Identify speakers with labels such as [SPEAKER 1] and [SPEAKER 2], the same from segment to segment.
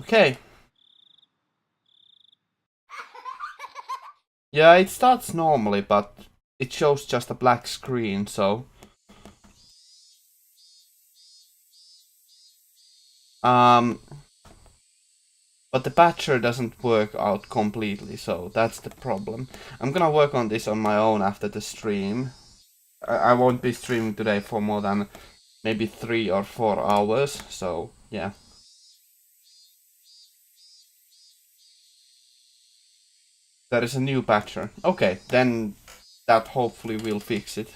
[SPEAKER 1] Okay. Yeah, it starts normally, but it shows just a black screen, so... But the patcher doesn't work out completely, so that's the problem. I'm gonna work on this on my own after the stream. I won't be streaming today for more than maybe 3 or 4 hours, so yeah. There is a new patcher. Okay, then that hopefully will fix it.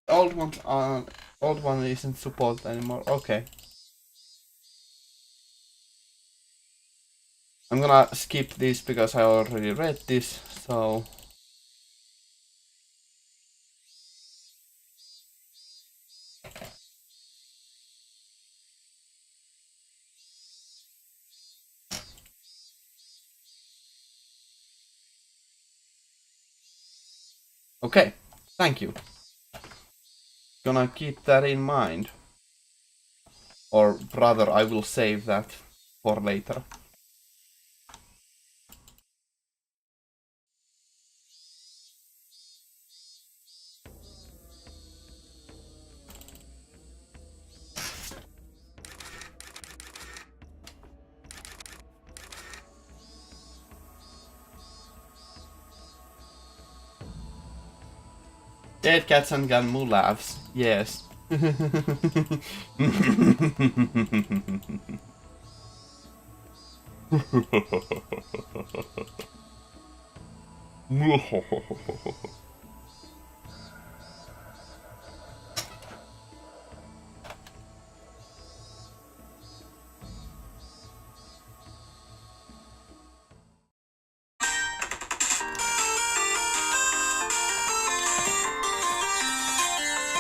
[SPEAKER 1] Old one isn't supported anymore. Okay. I'm gonna skip this because I already read this, so... Okay, thank you. Gonna keep that in mind. Or rather, I will save that for later. Dead cats and Ganmu laughs. Yes.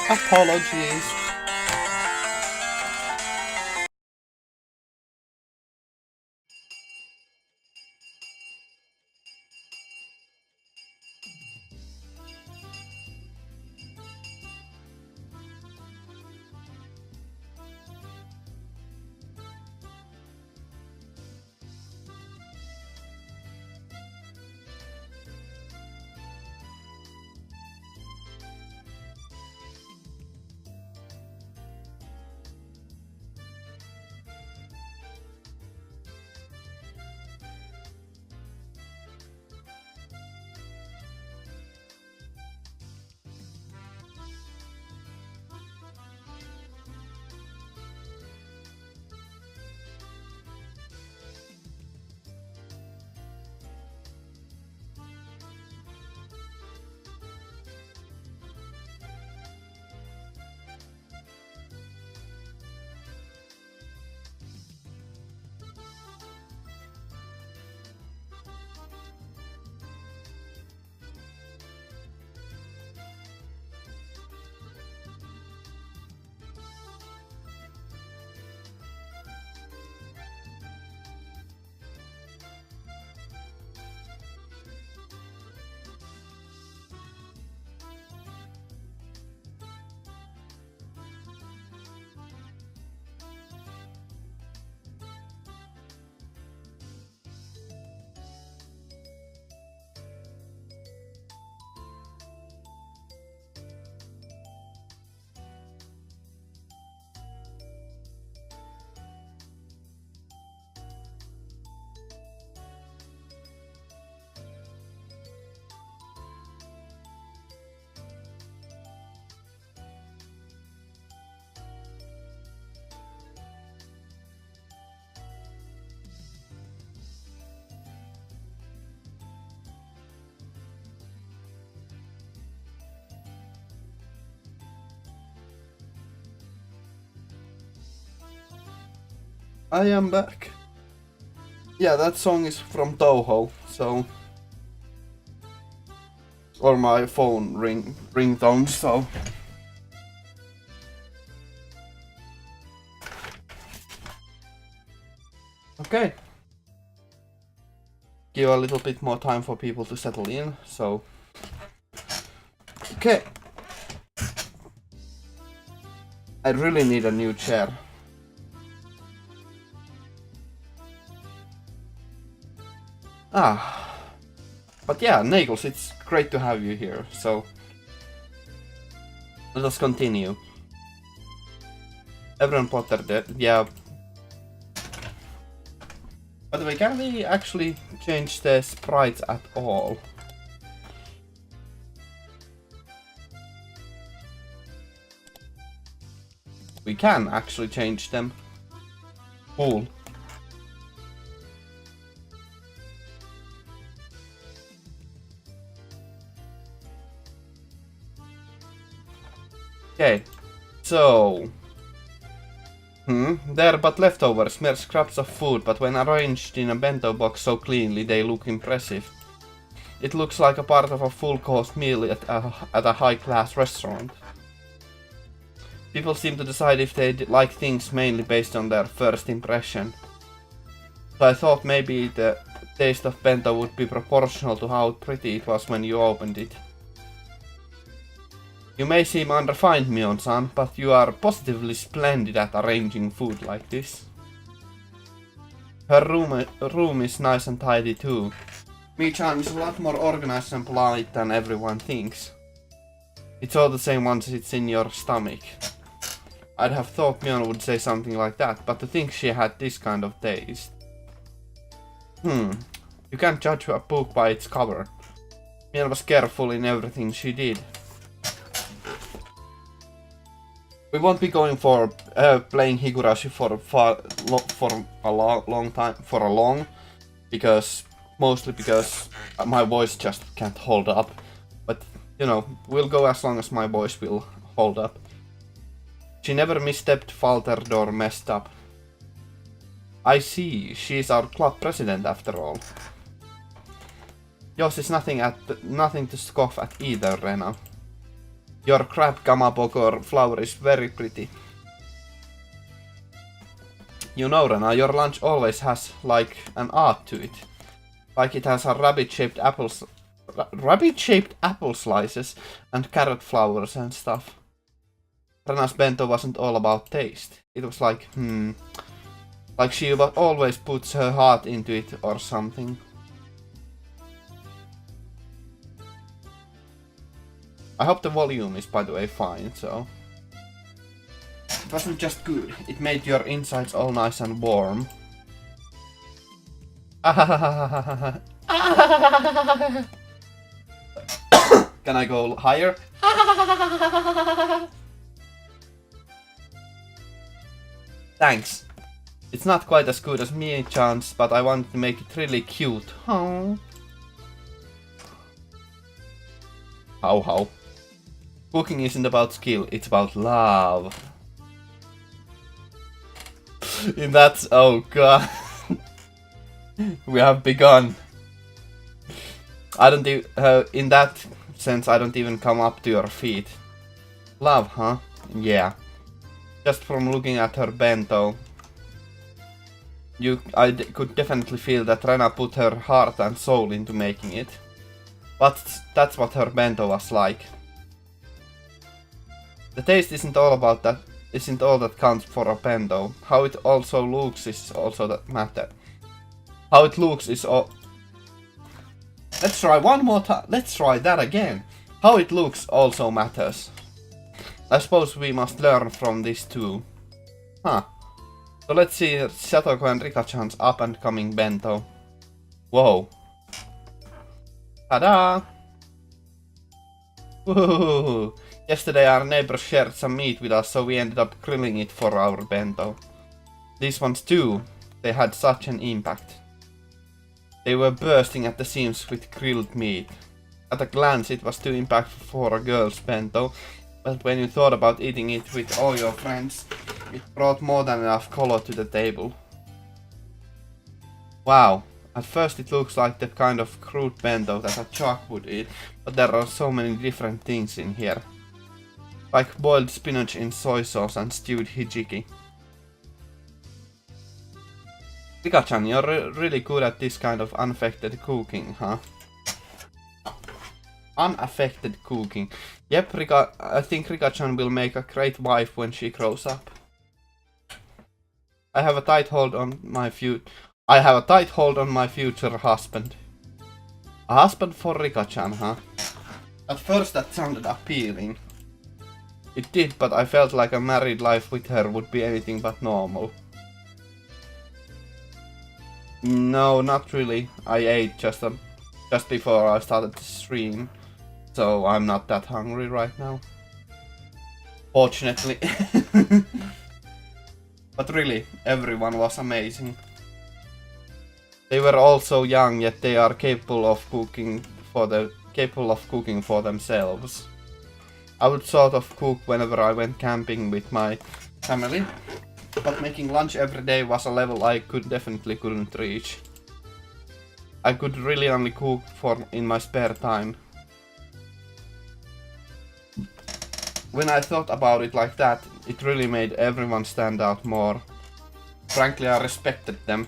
[SPEAKER 1] Apologies. I am back. Yeah, that song is from Toho, so... Or my phone ringtone, so... Okay. Give a little bit more time for people to settle in, so... Okay. I really need a new chair. But yeah, Nagels, it's great to have you here, so let us continue. Everyone Potter dead, yeah. By the way, can we actually change the sprites at all? We can actually change them. Cool. Okay, so... They're but leftovers, mere scraps of food, but when arranged in a bento box so cleanly, they look impressive. It looks like a part of a full-course meal at a high-class restaurant. People seem to decide if they like things mainly based on their first impression. So I thought maybe the taste of bento would be proportional to how pretty it was when you opened it. You may seem unrefined, Mion-san, but you are positively splendid at arranging food like this. Her room is nice and tidy too. Mi-chan is a lot more organized and polite than everyone thinks. It's all the same once it's in your stomach. I'd have thought Mion would say something like that, but to think she had this kind of taste. You can't judge a book by its cover. Mion was careful in everything she did. We won't be going for playing Higurashi for a long, mostly because my voice just can't hold up. But you know, we'll go as long as my voice will hold up. She never misstepped, faltered, or messed up. I see, she's our club president after all. Yours is nothing to scoff at either, Rena. Your crab kamabogor flower is very pretty. You know, Rena, your lunch always has, like, an art to it. Like it has a rabbit-shaped apple slices and carrot flowers and stuff. Rena's bento wasn't all about taste. It was like, like she always puts her heart into it or something. I hope the volume is, by the way, fine, so... It wasn't just good, it made your insides all nice and warm. Can I go higher? Thanks. It's not quite as good as Mi-chan's, but I wanted to make it really cute. How? Cooking isn't about skill, it's about love. Oh god. We have begun. In that sense, I don't even come up to your feet. Love, huh? Yeah. Just from looking at her bento, I could definitely feel that Rena put her heart and soul into making it. But that's what her bento was like. The taste isn't all that counts for a bento. How it also looks is also that matter. How it looks is all... Let's try one more time. Let's try that again. How it looks also matters. I suppose we must learn from this too. Huh. So let's see Satoko and Rika-chan's up and coming bento. Whoa. Ta-da! Woohoo! Yesterday our neighbors shared some meat with us, so we ended up grilling it for our bento. These ones too, they had such an impact. They were bursting at the seams with grilled meat. At a glance it was too impactful for a girl's bento, but when you thought about eating it with all your friends, it brought more than enough color to the table. Wow, at first it looks like the kind of crude bento that a chuck would eat, but there are so many different things in here. Like boiled spinach in soy sauce and stewed hijiki. Rika-chan, you're really good at this kind of unaffected cooking, huh? Unaffected cooking. Yep, I think Rika-chan will make a great wife when she grows up. I have a tight hold on my future husband. A husband for Rika-chan, huh? At first that sounded appealing. It did, but I felt like a married life with her would be anything but normal. No, not really. I ate just before I started to stream, so I'm not that hungry right now. Fortunately. But really, everyone was amazing. They were all so young, yet they are capable of cooking for themselves. I would sort of cook whenever I went camping with my family, but making lunch every day was a level I definitely couldn't reach. I could really only cook in my spare time. When I thought about it like that, it really made everyone stand out more. Frankly, I respected them.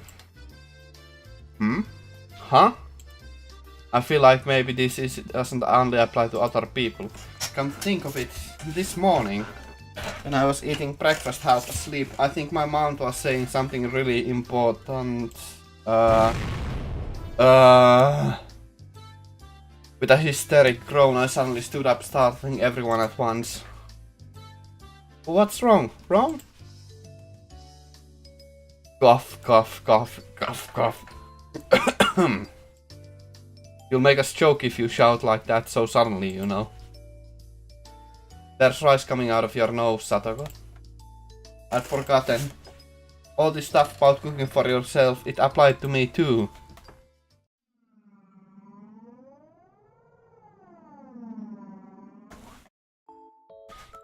[SPEAKER 1] Huh? I feel like maybe doesn't only apply to other people. Come to think of it, this morning, when I was eating breakfast half asleep, I think my mom was saying something really important. With a hysteric groan, I suddenly stood up, startling everyone at once. What's wrong? Wrong? Cough, cough, cough, cough, cough. You'll make us choke if you shout like that so suddenly, you know. There's rice coming out of your nose, Satoko. I'd forgotten. All this stuff about cooking for yourself, it applied to me too.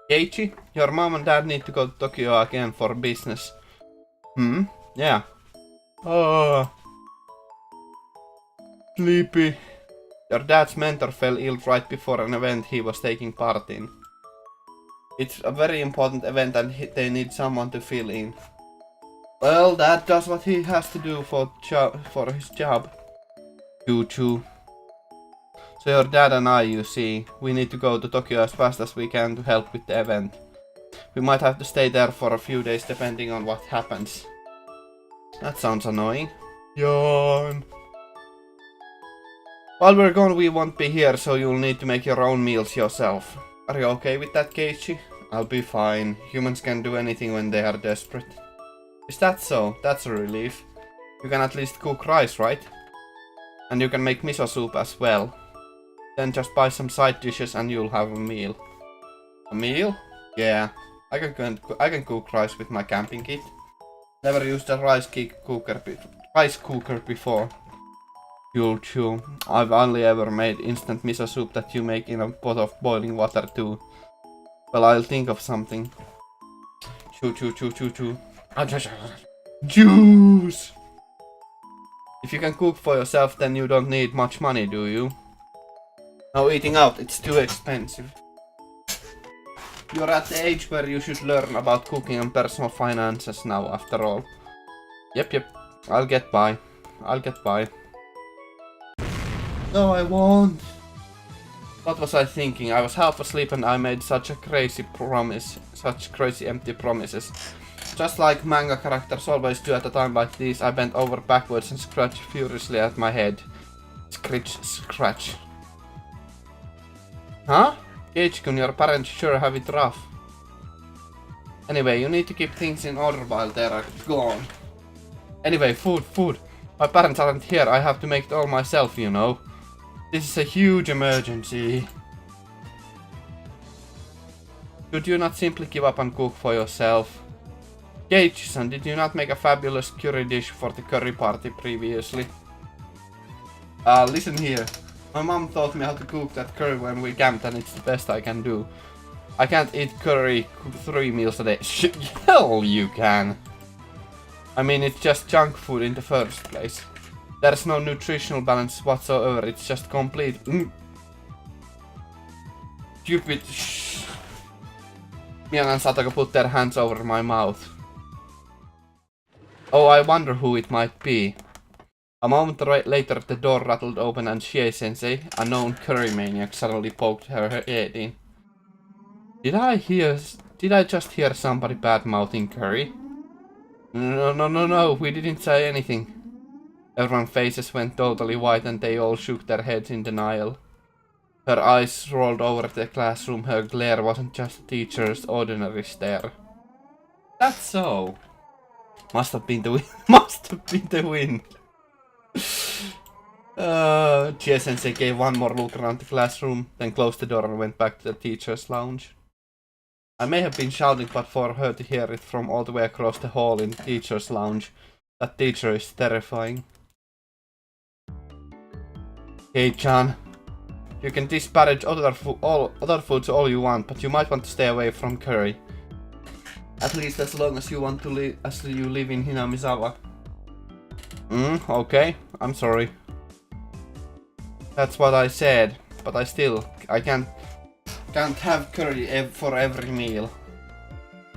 [SPEAKER 1] Keiichi, your mom and dad need to go to Tokyo again for business. Yeah. Oh. Sleepy. Your dad's mentor fell ill right before an event he was taking part in. It's a very important event and they need someone to fill in. Well, Dad does what he has to do for his job. Choo-choo. So your dad and I, you see, we need to go to Tokyo as fast as we can to help with the event. We might have to stay there for a few days depending on what happens. That sounds annoying. Yawn. While we're gone, we won't be here, so you'll need to make your own meals yourself. Are you okay with that, Keiichi? I'll be fine. Humans can do anything when they are desperate. Is that so? That's a relief. You can at least cook rice, right? And you can make miso soup as well. Then just buy some side dishes and you'll have a meal. A meal? Yeah. I can cook rice with my camping kit. Never used a rice cooker before. You'll chew. I've only ever made instant miso soup that you make in a pot of boiling water too. Well, I'll think of something. Chew, chew, chew, chew, chew. Juice! If you can cook for yourself, then you don't need much money, do you? No, eating out, it's too expensive. You're at the age where you should learn about cooking and personal finances now, after all. Yep. I'll get by. No, I won't. What was I thinking? I was half asleep and I made such crazy empty promises. Just like manga characters always do at a time like this, I bent over backwards and scratched furiously at my head. Scratch. Huh? Keiichi-kun, your parents sure have it rough. Anyway, you need to keep things in order while they're gone. Anyway, food. My parents aren't here, I have to make it all myself, you know. This is a huge emergency. Could you not simply give up and cook for yourself? Keiichi-san, did you not make a fabulous curry dish for the curry party previously? Listen here. My mom taught me how to cook that curry when we camped and it's the best I can do. I can't eat curry 3 meals a day. Hell you can! I mean, it's just junk food in the first place. There's no nutritional balance whatsoever, it's just complete... Stupid... Mian and Satoko put their hands over my mouth. Oh, I wonder who it might be. A moment later, the door rattled open and Chie-sensei, a known curry maniac, suddenly poked her head in. Did I just hear somebody bad-mouthing curry? No, we didn't say anything. Everyone's faces went totally white and they all shook their heads in denial. Her eyes rolled over the classroom. Her glare wasn't just a teacher's ordinary stare. That's so. Must have been the wind. Must have been the wind. Chie-sensei gave one more look around the classroom, then closed the door and went back to the teacher's lounge. I may have been shouting, but for her to hear it from all the way across the hall in the teacher's lounge, that teacher is terrifying. Hey, Chan. You can disparage other foods all you want, but you might want to stay away from curry. At least as long as you want to live in Hinamizawa. Okay, I'm sorry. That's what I said, but I can't have curry for every meal.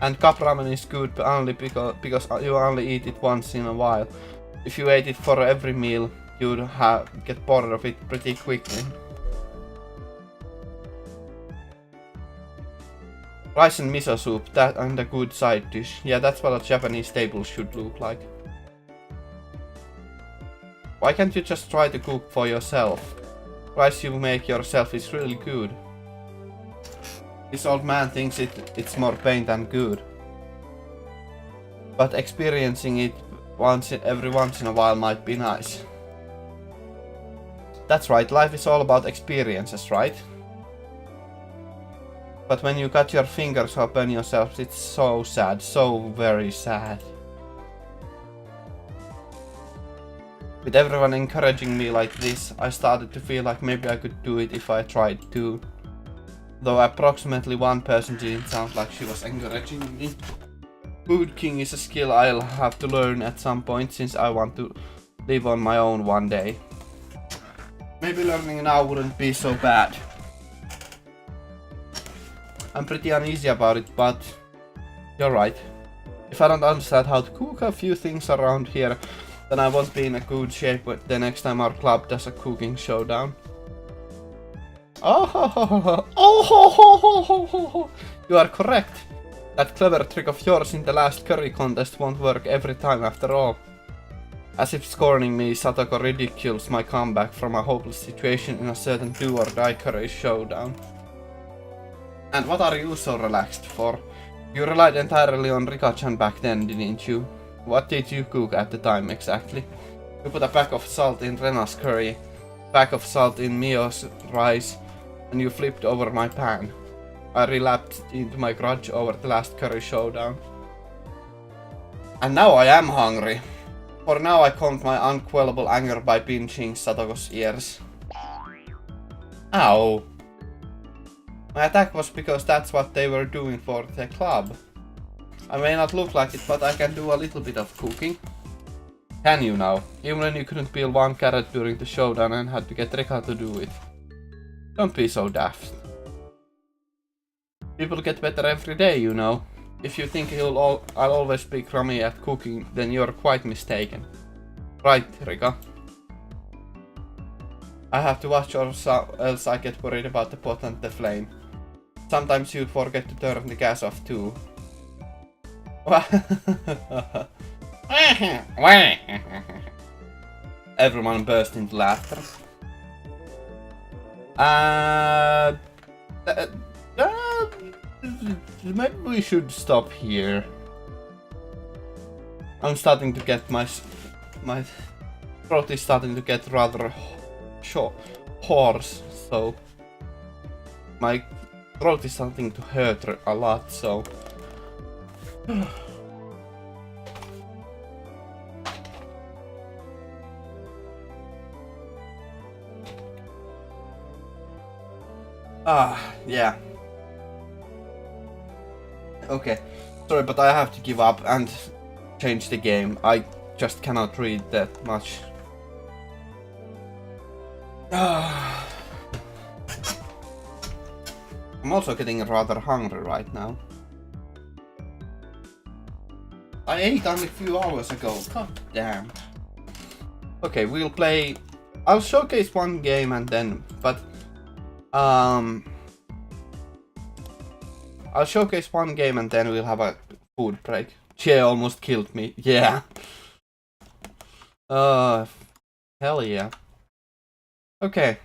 [SPEAKER 1] And cup ramen is good only because you only eat it once in a while. If you ate it for every meal, you'd get bored of it pretty quickly. Rice and miso soup, that and a good side dish. Yeah, that's what a Japanese table should look like. Why can't you just try to cook for yourself? Rice you make yourself is really good. This old man thinks it's more pain than good. But experiencing it every once in a while might be nice. That's right, life is all about experiences, right? But when you cut your fingers or burn yourself, it's so sad, so very sad. With everyone encouraging me like this, I started to feel like maybe I could do it if I tried to. Though approximately one person didn't sound like she was encouraging me. Food King is a skill I'll have to learn at some point since I want to live on my own one day. Maybe learning now wouldn't be so bad. I'm pretty uneasy about it, but you're right. If I don't understand how to cook a few things around here, then I won't be in a good shape the next time our club does a cooking showdown. You are correct. That clever trick of yours in the last curry contest won't work every time after all. As if scorning me, Satoko ridicules my comeback from a hopeless situation in a certain do-or-die curry showdown. And what are you so relaxed for? You relied entirely on Rika-chan back then, didn't you? What did you cook at the time exactly? You put a pack of salt in Rena's curry, a pack of salt in Mio's rice, and you flipped over my pan. I relapsed into my grudge over the last curry showdown. And now I am hungry. For now I calmed my unquellable anger by pinching Satoko's ears. Ow. My attack was because that's what they were doing for the club. I may not look like it, but I can do a little bit of cooking. Can you now? Even when you couldn't peel one carrot during the showdown and had to get Rika to do it. Don't be so daft. People get better every day, you know. If you think I'll always be crummy at cooking, then you're quite mistaken. Right, Rika. I have to watch or else I get worried about the pot and the flame. Sometimes you forget to turn the gas off too. Everyone burst into laughter. Maybe we should stop here. I'm starting to get my throat is starting to get rather hoarse, so my throat is starting to hurt a lot, so yeah. Okay, sorry, but I have to give up and change the game. I just cannot read that much. I'm also getting rather hungry right now. I ate only a few hours ago, god damn. Okay, we'll play. I'll showcase one game and then, but I'll showcase one game and then we'll have a food break. Che almost killed me. Yeah. Hell yeah. Okay.